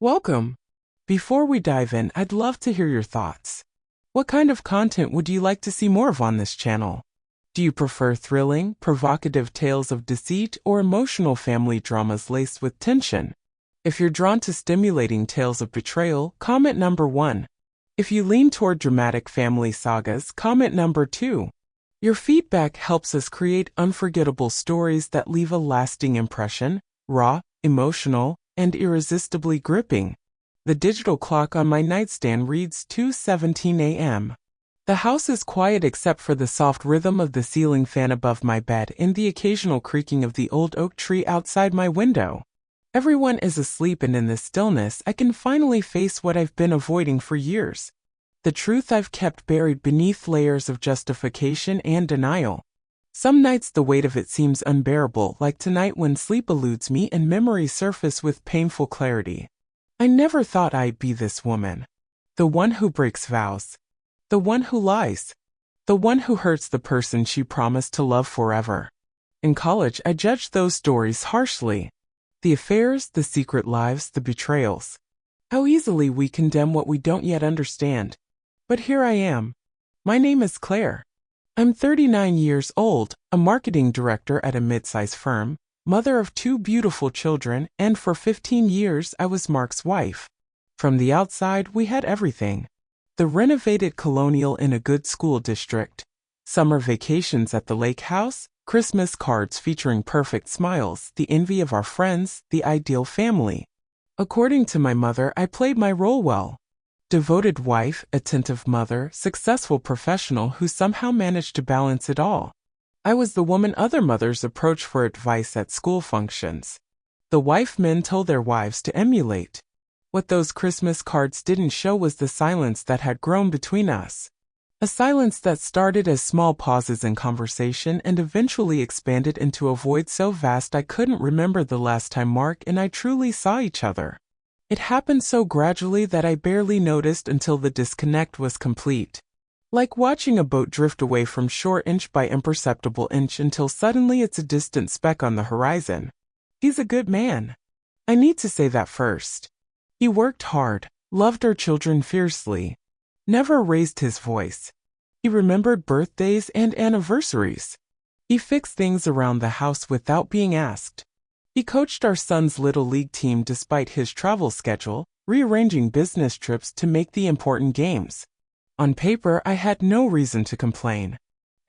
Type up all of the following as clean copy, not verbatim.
Welcome. Before we dive in, I'd love to hear your thoughts. What kind of content would you like to see more of on this channel? Do you prefer thrilling, provocative tales of deceit or emotional family dramas laced with tension? If you're drawn to stimulating tales of betrayal, comment number 1. If you lean toward dramatic family sagas, comment number 2. Your feedback helps us create unforgettable stories that leave a lasting impression, raw, emotional, and irresistibly gripping. The digital clock on my nightstand reads 2:17 a.m. The house is quiet except for the soft rhythm of the ceiling fan above my bed and the occasional creaking of the old oak tree outside my window. Everyone is asleep, and in this stillness I can finally face what I've been avoiding for years. The truth I've kept buried beneath layers of justification and denial. Some nights the weight of it seems unbearable, like tonight when sleep eludes me and memories surface with painful clarity. I never thought I'd be this woman. The one who breaks vows. The one who lies. The one who hurts the person she promised to love forever. In college, I judged those stories harshly. The affairs, the secret lives, the betrayals. How easily we condemn what we don't yet understand. But here I am. My name is Claire. I'm 39 years old, a marketing director at a mid-size firm, mother of 2 beautiful children, and for 15 years I was Mark's wife. From the outside, we had everything. The renovated colonial in a good school district, summer vacations at the lake house, Christmas cards featuring perfect smiles, the envy of our friends, the ideal family. According to my mother, I played my role well. Devoted wife, attentive mother, successful professional who somehow managed to balance it all. I was the woman other mothers approached for advice at school functions. The wife men told their wives to emulate. What those Christmas cards didn't show was the silence that had grown between us. A silence that started as small pauses in conversation and eventually expanded into a void so vast I couldn't remember the last time Mark and I truly saw each other. It happened so gradually that I barely noticed until the disconnect was complete. Like watching a boat drift away from shore inch by imperceptible inch until suddenly it's a distant speck on the horizon. He's a good man. I need to say that first. He worked hard, loved our children fiercely, never raised his voice. He remembered birthdays and anniversaries. He fixed things around the house without being asked. He coached our son's little league team despite his travel schedule, rearranging business trips to make the important games. On paper, I had no reason to complain.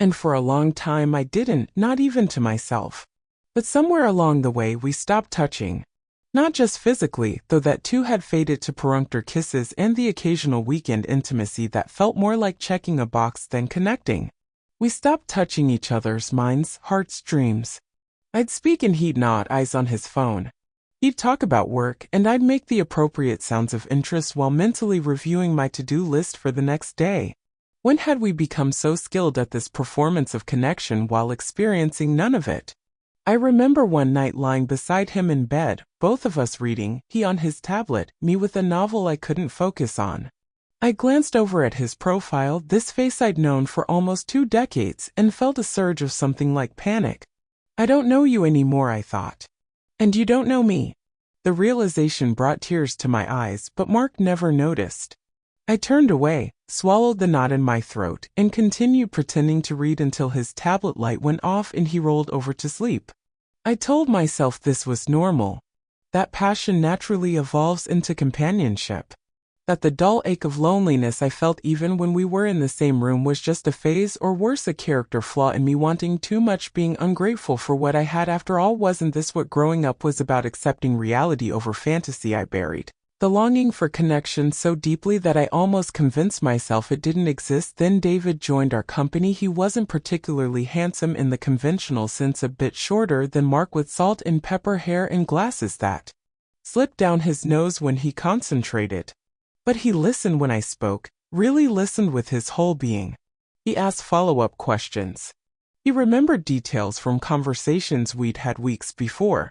And for a long time I didn't, not even to myself. But somewhere along the way we stopped touching. Not just physically, though that too had faded to perfunctory kisses and the occasional weekend intimacy that felt more like checking a box than connecting. We stopped touching each other's minds, hearts, dreams. I'd speak and he'd nod, eyes on his phone. He'd talk about work, and I'd make the appropriate sounds of interest while mentally reviewing my to-do list for the next day. When had we become so skilled at this performance of connection while experiencing none of it? I remember one night lying beside him in bed, both of us reading, he on his tablet, me with a novel I couldn't focus on. I glanced over at his profile, this face I'd known for almost 2 decades, and felt a surge of something like panic. I don't know you anymore, I thought. And you don't know me. The realization brought tears to my eyes, but Mark never noticed. I turned away, swallowed the knot in my throat, and continued pretending to read until his tablet light went off and he rolled over to sleep. I told myself this was normal. That passion naturally evolves into companionship. That the dull ache of loneliness I felt even when we were in the same room was just a phase, or worse, a character flaw in me wanting too much, being ungrateful for what I had. After all, wasn't this what growing up was about, accepting reality over fantasy I buried? The longing for connection so deeply that I almost convinced myself it didn't exist. Then David joined our company. He wasn't particularly handsome in the conventional sense, a bit shorter than Mark, with salt and pepper hair and glasses that slipped down his nose when he concentrated. But he listened when I spoke, really listened with his whole being. He asked follow-up questions. He remembered details from conversations we'd had weeks before.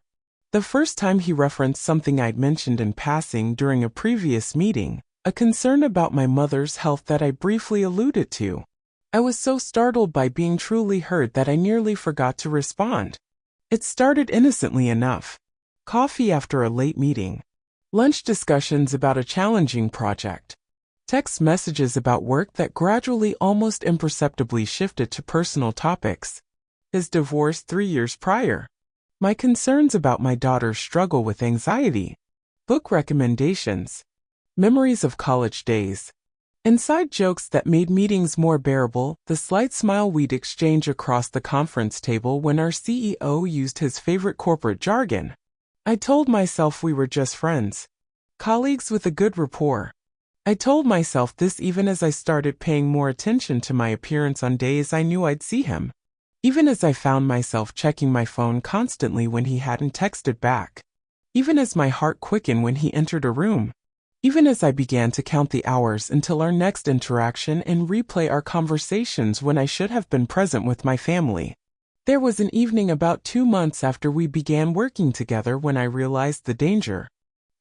The first time he referenced something I'd mentioned in passing during a previous meeting, a concern about my mother's health that I briefly alluded to. I was so startled by being truly heard that I nearly forgot to respond. It started innocently enough. Coffee after a late meeting. Lunch discussions about a challenging project. Text messages about work that gradually, almost imperceptibly shifted to personal topics. His divorce 3 years prior. My concerns about my daughter's struggle with anxiety. Book recommendations. Memories of college days. Inside jokes that made meetings more bearable, the slight smile we'd exchange across the conference table when our CEO used his favorite corporate jargon. I told myself we were just friends. Colleagues with a good rapport. I told myself this even as I started paying more attention to my appearance on days I knew I'd see him. Even as I found myself checking my phone constantly when he hadn't texted back. Even as my heart quickened when he entered a room. Even as I began to count the hours until our next interaction and replay our conversations when I should have been present with my family. There was an evening about 2 months after we began working together when I realized the danger.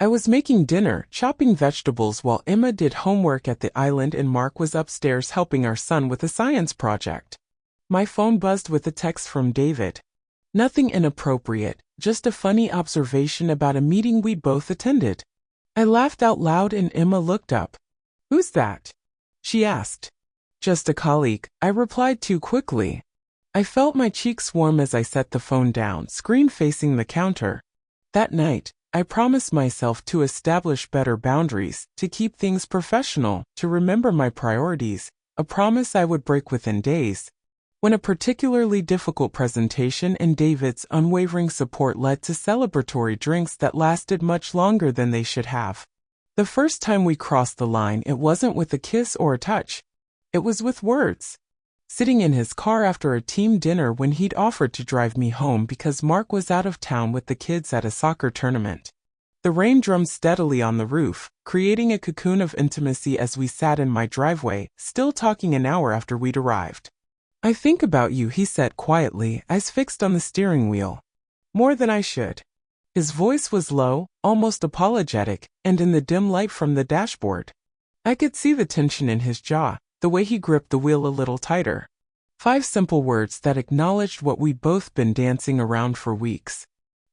I was making dinner, chopping vegetables while Emma did homework at the island and Mark was upstairs helping our son with a science project. My phone buzzed with a text from David. Nothing inappropriate, just a funny observation about a meeting we both attended. I laughed out loud and Emma looked up. "Who's that?" she asked. "Just a colleague," I replied too quickly. I felt my cheeks warm as I set the phone down, screen facing the counter. That night, I promised myself to establish better boundaries, to keep things professional, to remember my priorities, a promise I would break within days. When a particularly difficult presentation and David's unwavering support led to celebratory drinks that lasted much longer than they should have. The first time we crossed the line, it wasn't with a kiss or a touch. It was with words. Sitting in his car after a team dinner when he'd offered to drive me home because Mark was out of town with the kids at a soccer tournament. The rain drummed steadily on the roof, creating a cocoon of intimacy as we sat in my driveway, still talking an hour after we'd arrived. "I think about you," he said quietly, eyes fixed on the steering wheel. "More than I should." His voice was low, almost apologetic, and in the dim light from the dashboard, I could see the tension in his jaw, the way he gripped the wheel a little tighter. 5 simple words that acknowledged what we'd both been dancing around for weeks.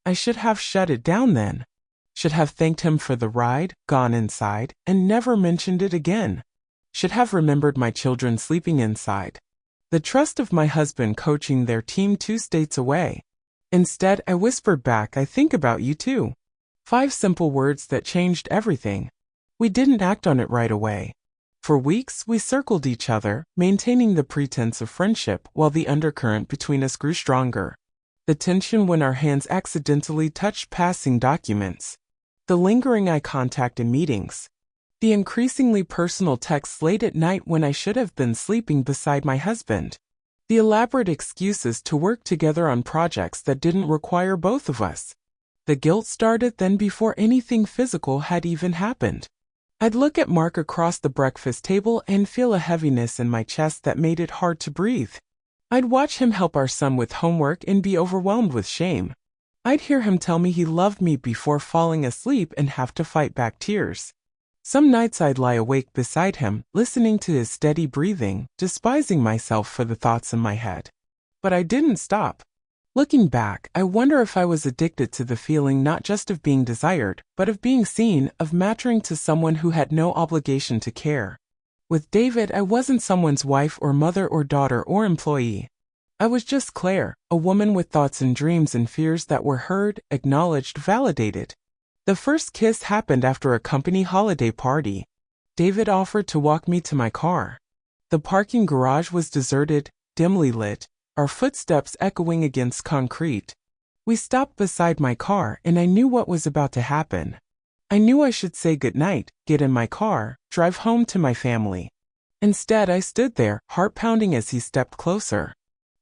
I should have shut it down then. Should have thanked him for the ride, gone inside, and never mentioned it again. Should have remembered my children sleeping inside. The trust of my husband coaching their team 2 states away. Instead, I whispered back, "I think about you too." 5 simple words that changed everything. We didn't act on it right away. For weeks, we circled each other, maintaining the pretense of friendship while the undercurrent between us grew stronger. The tension when our hands accidentally touched passing documents. The lingering eye contact in meetings. The increasingly personal texts late at night when I should have been sleeping beside my husband. The elaborate excuses to work together on projects that didn't require both of us. The guilt started then before anything physical had even happened. I'd look at Mark across the breakfast table and feel a heaviness in my chest that made it hard to breathe. I'd watch him help our son with homework and be overwhelmed with shame. I'd hear him tell me he loved me before falling asleep and have to fight back tears. Some nights I'd lie awake beside him, listening to his steady breathing, despising myself for the thoughts in my head. But I didn't stop. Looking back, I wonder if I was addicted to the feeling not just of being desired, but of being seen, of mattering to someone who had no obligation to care. With David, I wasn't someone's wife or mother or daughter or employee. I was just Claire, a woman with thoughts and dreams and fears that were heard, acknowledged, validated. The first kiss happened after a company holiday party. David offered to walk me to my car. The parking garage was deserted, dimly lit, our footsteps echoing against concrete. We stopped beside my car and I knew what was about to happen. I knew I should say goodnight, get in my car, drive home to my family. Instead, I stood there, heart pounding as he stepped closer.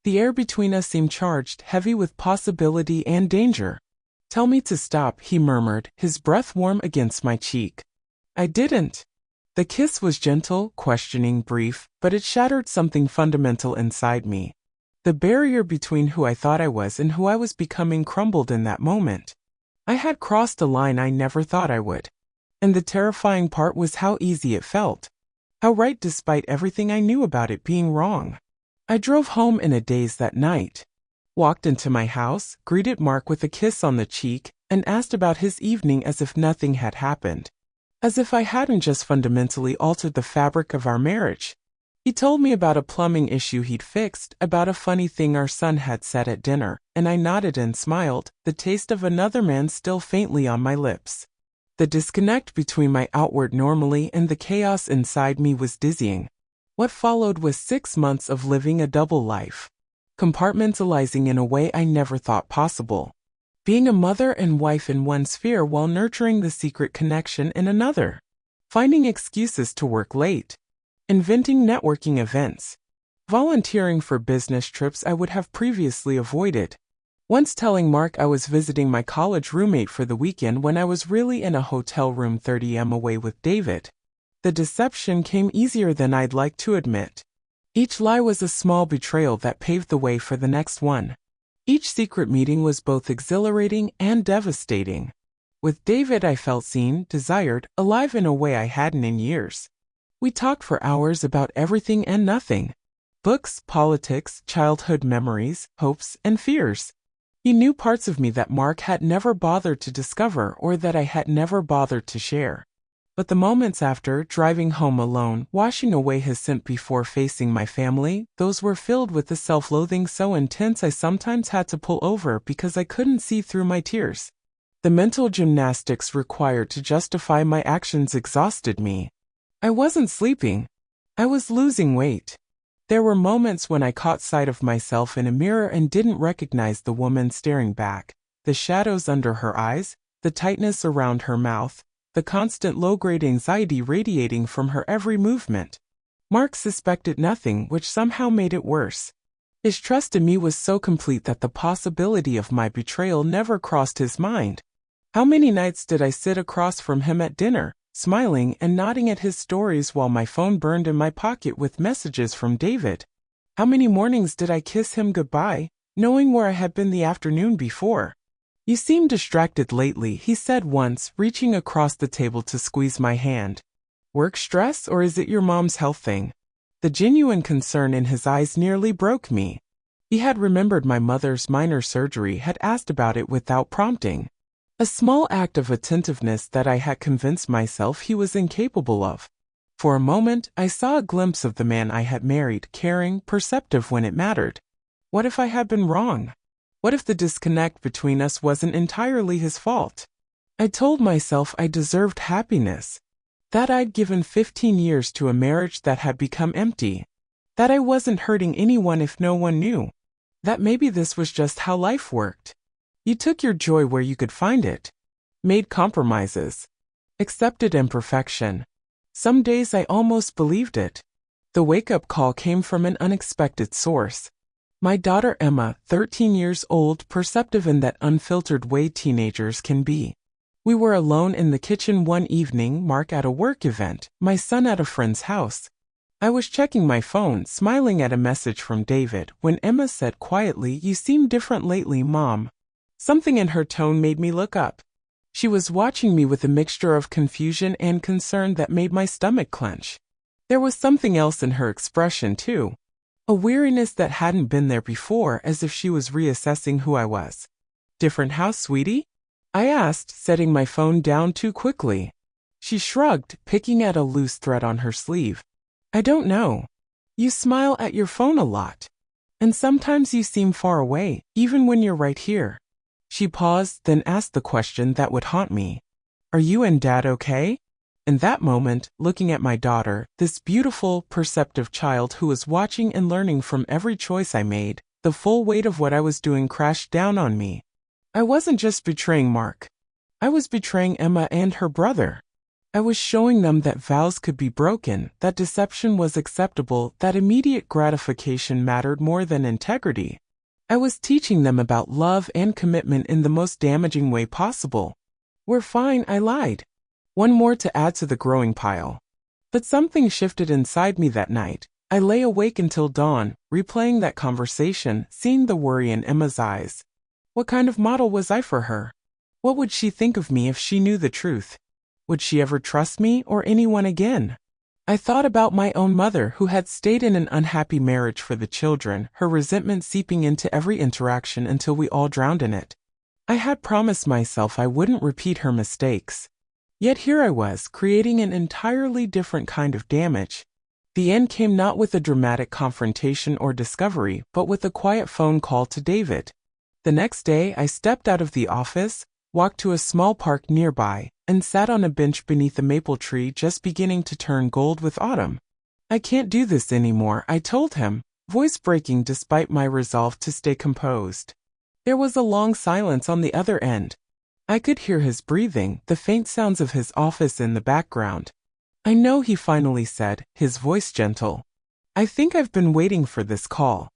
The air between us seemed charged, heavy with possibility and danger. "Tell me to stop," he murmured, his breath warm against my cheek. I didn't. The kiss was gentle, questioning, brief, but it shattered something fundamental inside me. The barrier between who I thought I was and who I was becoming crumbled in that moment. I had crossed a line I never thought I would. And the terrifying part was how easy it felt. How right despite everything I knew about it being wrong. I drove home in a daze that night. Walked into my house, greeted Mark with a kiss on the cheek, and asked about his evening as if nothing had happened. As if I hadn't just fundamentally altered the fabric of our marriage. He told me about a plumbing issue he'd fixed, about a funny thing our son had said at dinner, and I nodded and smiled, the taste of another man still faintly on my lips. The disconnect between my outward normality and the chaos inside me was dizzying. What followed was 6 months of living a double life. Compartmentalizing in a way I never thought possible. Being a mother and wife in one sphere while nurturing the secret connection in another. Finding excuses to work late. Inventing networking events. Volunteering for business trips I would have previously avoided. Once telling Mark I was visiting my college roommate for the weekend when I was really in a hotel room 30 m away with David. The deception came easier than I'd like to admit. Each lie was a small betrayal that paved the way for the next one. Each secret meeting was both exhilarating and devastating. With David I felt seen, desired, alive in a way I hadn't in years. We talked for hours about everything and nothing. Books, politics, childhood memories, hopes, and fears. He knew parts of me that Mark had never bothered to discover or that I had never bothered to share. But the moments after, driving home alone, washing away his scent before facing my family, those were filled with a self-loathing so intense I sometimes had to pull over because I couldn't see through my tears. The mental gymnastics required to justify my actions exhausted me. I wasn't sleeping. I was losing weight. There were moments when I caught sight of myself in a mirror and didn't recognize the woman staring back, the shadows under her eyes, the tightness around her mouth, the constant low-grade anxiety radiating from her every movement. Mark suspected nothing, which somehow made it worse. His trust in me was so complete that the possibility of my betrayal never crossed his mind. How many nights did I sit across from him at dinner, smiling and nodding at his stories while my phone burned in my pocket with messages from David? How many mornings did I kiss him goodbye, knowing where I had been the afternoon before? "You seem distracted lately," he said once, reaching across the table to squeeze my hand. "Work stress, or is it your mom's health thing?" The genuine concern in his eyes nearly broke me. He had remembered my mother's minor surgery, had asked about it without prompting. A small act of attentiveness that I had convinced myself he was incapable of. For a moment, I saw a glimpse of the man I had married, caring, perceptive when it mattered. What if I had been wrong? What if the disconnect between us wasn't entirely his fault? I told myself I deserved happiness. That I'd given 15 years to a marriage that had become empty. That I wasn't hurting anyone if no one knew. That maybe this was just how life worked. You took your joy where you could find it. Made compromises. Accepted imperfection. Some days I almost believed it. The wake-up call came from an unexpected source. My daughter Emma, 13 years old, perceptive in that unfiltered way teenagers can be. We were alone in the kitchen one evening, Mark at a work event, my son at a friend's house. I was checking my phone, smiling at a message from David, when Emma said quietly, "You seem different lately, Mom." Something in her tone made me look up. She was watching me with a mixture of confusion and concern that made my stomach clench. There was something else in her expression, too. A weariness that hadn't been there before, as if she was reassessing who I was. "Different house, sweetie?" I asked, setting my phone down too quickly. She shrugged, picking at a loose thread on her sleeve. "I don't know. You smile at your phone a lot. And sometimes you seem far away, even when you're right here." She paused, then asked the question that would haunt me. "Are you and Dad okay?" In that moment, looking at my daughter, this beautiful, perceptive child who was watching and learning from every choice I made, the full weight of what I was doing crashed down on me. I wasn't just betraying Mark. I was betraying Emma and her brother. I was showing them that vows could be broken, that deception was acceptable, that immediate gratification mattered more than integrity. I was teaching them about love and commitment in the most damaging way possible. "We're fine," I lied. One more to add to the growing pile. But something shifted inside me that night. I lay awake until dawn, replaying that conversation, seeing the worry in Emma's eyes. What kind of model was I for her? What would she think of me if she knew the truth? Would she ever trust me or anyone again? I thought about my own mother, who had stayed in an unhappy marriage for the children, her resentment seeping into every interaction until we all drowned in it. I had promised myself I wouldn't repeat her mistakes. Yet here I was, creating an entirely different kind of damage. The end came not with a dramatic confrontation or discovery, but with a quiet phone call to David. The next day, I stepped out of the office, walked to a small park nearby, and sat on a bench beneath a maple tree just beginning to turn gold with autumn. I can't do this anymore, I told him, voice breaking despite my resolve to stay composed. There was a long silence on the other end. I could hear his breathing, the faint sounds of his office in the background. I know, he finally said, his voice gentle. I think I've been waiting for this call.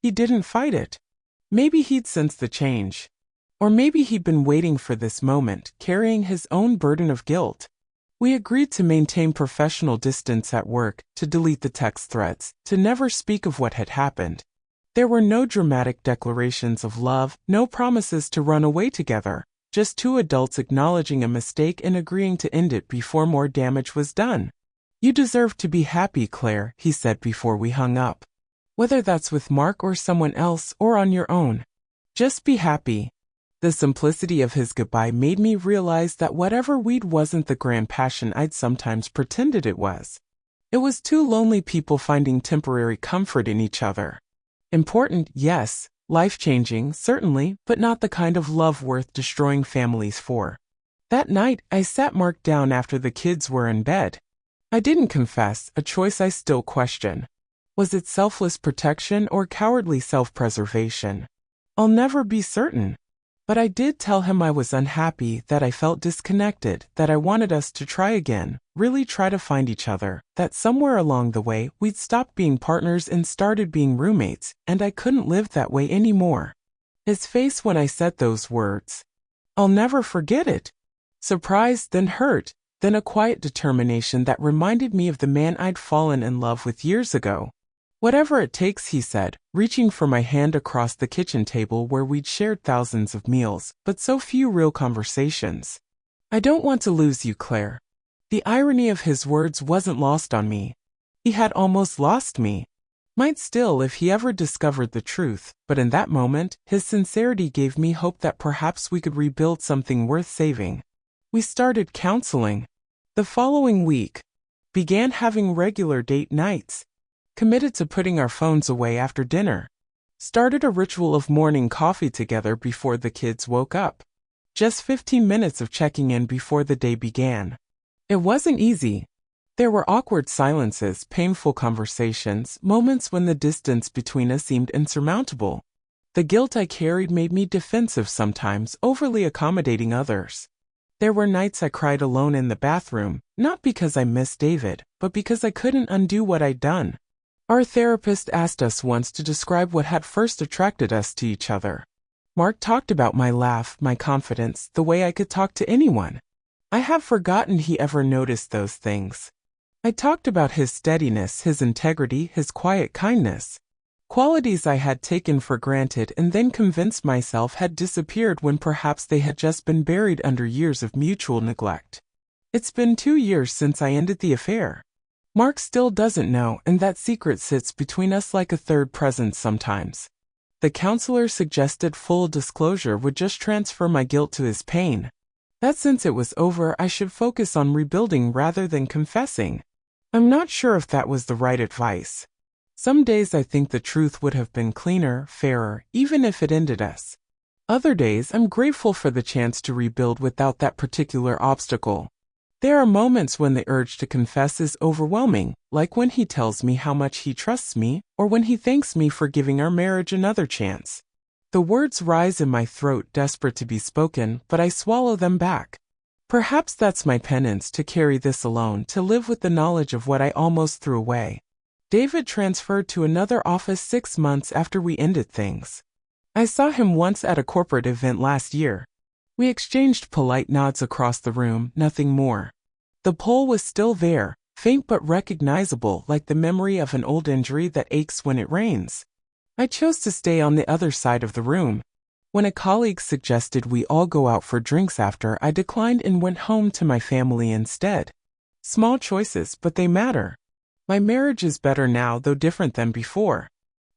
He didn't fight it. Maybe he'd sensed the change. Or maybe he'd been waiting for this moment, carrying his own burden of guilt. We agreed to maintain professional distance at work, to delete the text threads, to never speak of what had happened. There were no dramatic declarations of love, no promises to run away together, just two adults acknowledging a mistake and agreeing to end it before more damage was done. You deserve to be happy, Claire, he said before we hung up. Whether that's with Mark or someone else or on your own. Just be happy. The simplicity of his goodbye made me realize that whatever we'd wasn't the grand passion I'd sometimes pretended it was. It was two lonely people finding temporary comfort in each other. Important, yes, life-changing, certainly, but not the kind of love worth destroying families for. That night, I sat Mark down after the kids were in bed. I didn't confess, a choice I still question. Was it selfless protection or cowardly self-preservation? I'll never be certain. But I did tell him I was unhappy, that I felt disconnected, that I wanted us to try again, really try to find each other, that somewhere along the way we'd stopped being partners and started being roommates, and I couldn't live that way anymore. His face when I said those words. I'll never forget it. Surprise, then hurt, then a quiet determination that reminded me of the man I'd fallen in love with years ago. Whatever it takes, he said, reaching for my hand across the kitchen table where we'd shared thousands of meals, but so few real conversations. I don't want to lose you, Claire. The irony of his words wasn't lost on me. He had almost lost me. Might still if he ever discovered the truth, but in that moment, his sincerity gave me hope that perhaps we could rebuild something worth saving. We started counseling. The following week, began having regular date nights. Committed to putting our phones away after dinner. Started a ritual of morning coffee together before the kids woke up. Just 15 minutes of checking in before the day began. It wasn't easy. There were awkward silences, painful conversations, moments when the distance between us seemed insurmountable. The guilt I carried made me defensive sometimes, overly accommodating others. There were nights I cried alone in the bathroom, not because I missed David, but because I couldn't undo what I'd done. Our therapist asked us once to describe what had first attracted us to each other. Mark talked about my laugh, my confidence, the way I could talk to anyone. I have forgotten he ever noticed those things. I talked about his steadiness, his integrity, his quiet kindness. Qualities I had taken for granted and then convinced myself had disappeared when perhaps they had just been buried under years of mutual neglect. It's been 2 years since I ended the affair. Mark still doesn't know, and that secret sits between us like a third presence sometimes. The counselor suggested full disclosure would just transfer my guilt to his pain. That since it was over, I should focus on rebuilding rather than confessing. I'm not sure if that was the right advice. Some days I think the truth would have been cleaner, fairer, even if it ended us. Other days I'm grateful for the chance to rebuild without that particular obstacle. There are moments when the urge to confess is overwhelming, like when he tells me how much he trusts me, or when he thanks me for giving our marriage another chance. The words rise in my throat, desperate to be spoken, but I swallow them back. Perhaps that's my penance, to carry this alone, to live with the knowledge of what I almost threw away. David transferred to another office 6 months after we ended things. I saw him once at a corporate event last year. We exchanged polite nods across the room, nothing more. The pole was still there, faint but recognizable, like the memory of an old injury that aches when it rains. I chose to stay on the other side of the room. When a colleague suggested we all go out for drinks after, I declined and went home to my family instead. Small choices, but they matter. My marriage is better now, though different than before.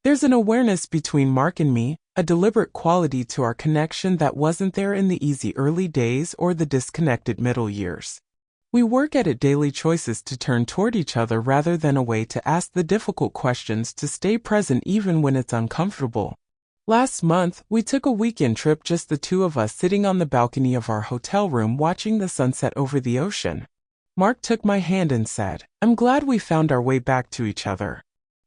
There's an awareness between Mark and me, a deliberate quality to our connection that wasn't there in the easy early days or the disconnected middle years. We work at it daily, choices to turn toward each other rather than away, to ask the difficult questions, to stay present even when it's uncomfortable. Last month, we took a weekend trip, just the two of us, sitting on the balcony of our hotel room watching the sunset over the ocean. Mark took my hand and said, "I'm glad we found our way back to each other."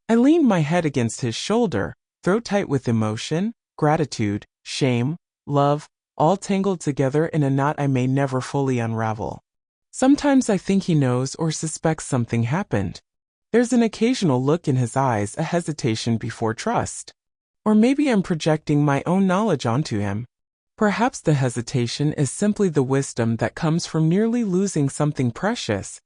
I leaned my head against his shoulder, throat tight with emotion, gratitude, shame, love, all tangled together in a knot I may never fully unravel. Sometimes I think he knows or suspects something happened. There's an occasional look in his eyes, a hesitation before trust. Or maybe I'm projecting my own knowledge onto him. Perhaps the hesitation is simply the wisdom that comes from nearly losing something precious.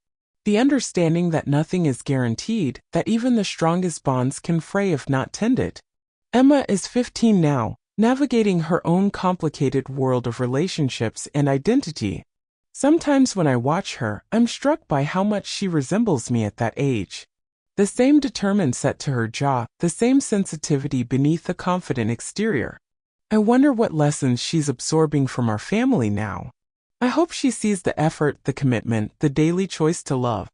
The understanding that nothing is guaranteed, that even the strongest bonds can fray if not tended. Emma is 15 now, navigating her own complicated world of relationships and identity. Sometimes when I watch her, I'm struck by how much she resembles me at that age. The same determined set to her jaw, the same sensitivity beneath the confident exterior. I wonder what lessons she's absorbing from our family now. I hope she sees the effort, the commitment, the daily choice to love.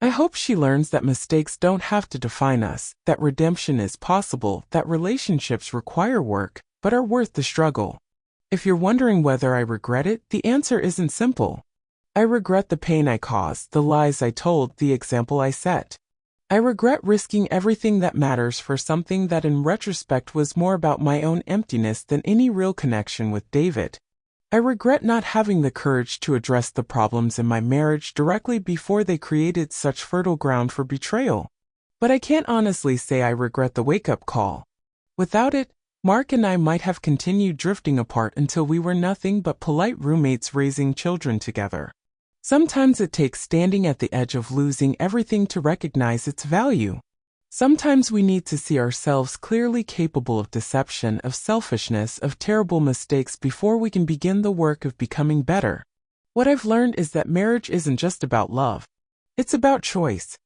I hope she learns that mistakes don't have to define us, that redemption is possible, that relationships require work, but are worth the struggle. If you're wondering whether I regret it, the answer isn't simple. I regret the pain I caused, the lies I told, the example I set. I regret risking everything that matters for something that in retrospect was more about my own emptiness than any real connection with David. I regret not having the courage to address the problems in my marriage directly before they created such fertile ground for betrayal. But I can't honestly say I regret the wake-up call. Without it, Mark and I might have continued drifting apart until we were nothing but polite roommates raising children together. Sometimes it takes standing at the edge of losing everything to recognize its value. Sometimes we need to see ourselves clearly capable of deception, of selfishness, of terrible mistakes before we can begin the work of becoming better. What I've learned is that marriage isn't just about love. It's about choice.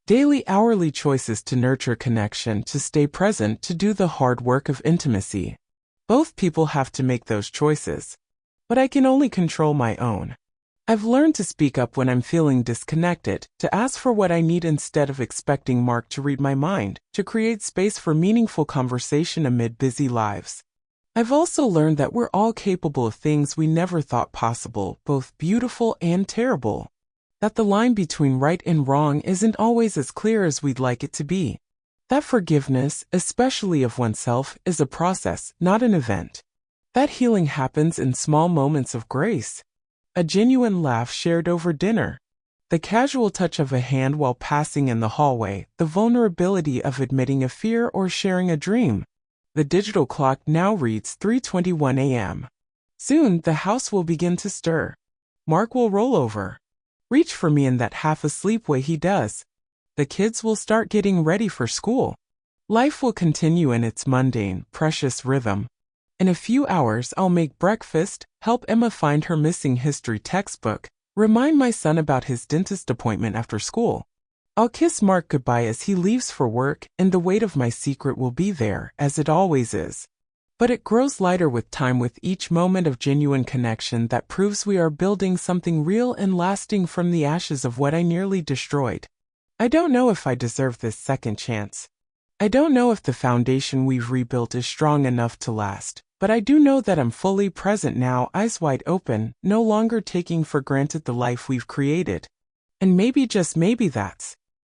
Daily, hourly choices to nurture connection, to stay present, to do the hard work of intimacy. Both people have to make those choices. But I can only control my own. I've learned to speak up when I'm feeling disconnected, to ask for what I need instead of expecting Mark to read my mind, to create space for meaningful conversation amid busy lives. I've also learned that we're all capable of things we never thought possible, both beautiful and terrible. That the line between right and wrong isn't always as clear as we'd like it to be. That forgiveness, especially of oneself, is a process, not an event. That healing happens in small moments of grace. A genuine laugh shared over dinner. The casual touch of a hand while passing in the hallway, the vulnerability of admitting a fear or sharing a dream. The digital clock now reads 3:21 a.m. Soon, the house will begin to stir. Mark will roll over. Reach for me in that half-asleep way he does. The kids will start getting ready for school. Life will continue in its mundane, precious rhythm. In a few hours, I'll make breakfast, help Emma find her missing history textbook, remind my son about his dentist appointment after school. I'll kiss Mark goodbye as he leaves for work, and the weight of my secret will be there, as it always is. But it grows lighter with time, with each moment of genuine connection that proves we are building something real and lasting from the ashes of what I nearly destroyed. I don't know if I deserve this second chance. I don't know if the foundation we've rebuilt is strong enough to last. But I do know that I'm fully present now, eyes wide open, no longer taking for granted the life we've created. And maybe, just maybe, that's